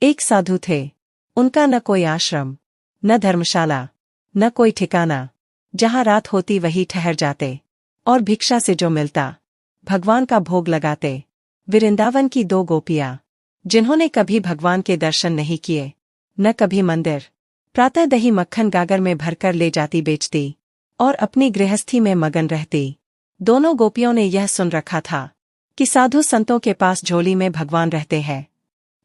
एक साधु थे। उनका न कोई आश्रम, न धर्मशाला, न कोई ठिकाना। जहाँ रात होती वहीं ठहर जाते और भिक्षा से जो मिलता भगवान का भोग लगाते। वृंदावन की दो गोपियाँ, जिन्होंने कभी भगवान के दर्शन नहीं किए, न कभी मंदिर, प्रातः दही मक्खन गागर में भरकर ले जाती बेचती और अपनी गृहस्थी में मगन रहती। दोनों गोपियों ने यह सुन रखा था कि साधु संतों के पास झोली में भगवान रहते हैं।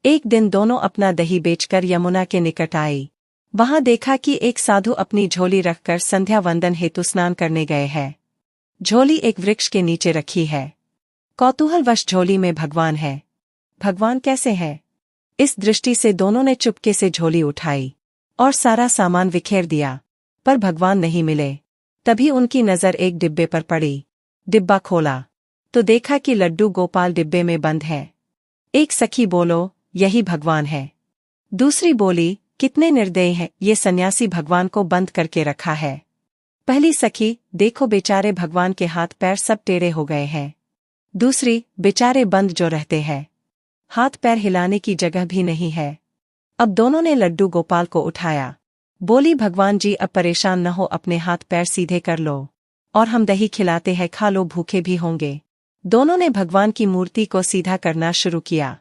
एक दिन दोनों अपना दही बेचकर यमुना के निकट आई। वहां देखा कि एक साधु अपनी झोली रखकर संध्या वंदन हेतु स्नान करने गए हैं। झोली एक वृक्ष के नीचे रखी है। कौतूहलवश झोली में भगवान है। भगवान कैसे है? इस दृष्टि से दोनों ने चुपके से झोली उठाई और सारा सामान बिखेर दिया, पर भगवान नहीं मिले। तभी उनकी नजर एक डिब्बे पर पड़ी। डिब्बा खोला तो देखा कि लड्डू गोपाल डिब्बे में बंद है। एक सखी बोलो, यही भगवान है। दूसरी बोली, कितने निर्दयी हैं, ये सन्यासी भगवान को बंद करके रखा है। पहली सखी, देखो बेचारे भगवान के हाथ पैर सब टेढ़े हो गए हैं। दूसरी, बेचारे बंद जो रहते हैं, हाथ पैर हिलाने की जगह भी नहीं है। अब दोनों ने लड्डू गोपाल को उठाया। बोली, भगवान जी अब परेशान न हो, अपने हाथ पैर सीधे कर लो और हम दही खिलाते हैं, खा लो, भूखे भी होंगे। दोनों ने भगवान की मूर्ति को सीधा करना शुरू किया।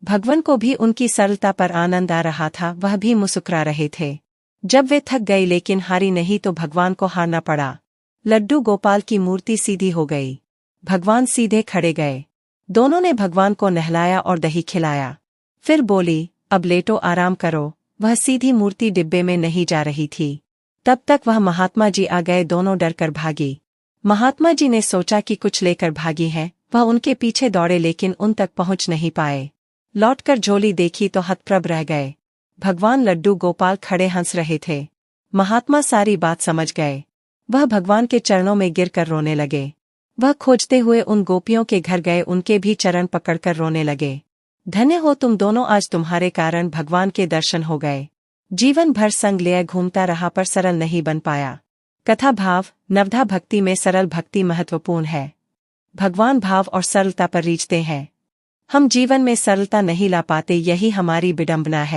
भगवान को भी उनकी सरलता पर आनंद आ रहा था, वह भी मुस्कुरा रहे थे। जब वे थक गई लेकिन हारी नहीं तो भगवान को हारना पड़ा। लड्डू गोपाल की मूर्ति सीधी हो गई। भगवान सीधे खड़े गए। दोनों ने भगवान को नहलाया और दही खिलाया। फिर बोली, अब लेटो, आराम करो। वह सीधी मूर्ति डिब्बे में नहीं जा रही थी। तब तक वह महात्मा जी आ गए। दोनों डरकर भागी। महात्मा जी ने सोचा कि कुछ लेकर भागी हैं। वह उनके पीछे दौड़े लेकिन उन तक पहुंच नहीं पाए। लौटकर झोली देखी तो हतप्रभ रह गए। भगवान लड्डू गोपाल खड़े हंस रहे थे। महात्मा सारी बात समझ गए। वह भगवान के चरणों में गिरकर रोने लगे। वह खोजते हुए उन गोपियों के घर गए, उनके भी चरण पकड़कर रोने लगे। धन्य हो तुम दोनों, आज तुम्हारे कारण भगवान के दर्शन हो गए। जीवन भर संग लिए घूमता रहा पर सरल नहीं बन पाया। कथा भाव, नवधा भक्ति में सरल भक्ति महत्वपूर्ण है। भगवान भाव और सरलता पर रीझते हैं। हम जीवन में सरलता नहीं ला पाते, यही हमारी विडंबना है।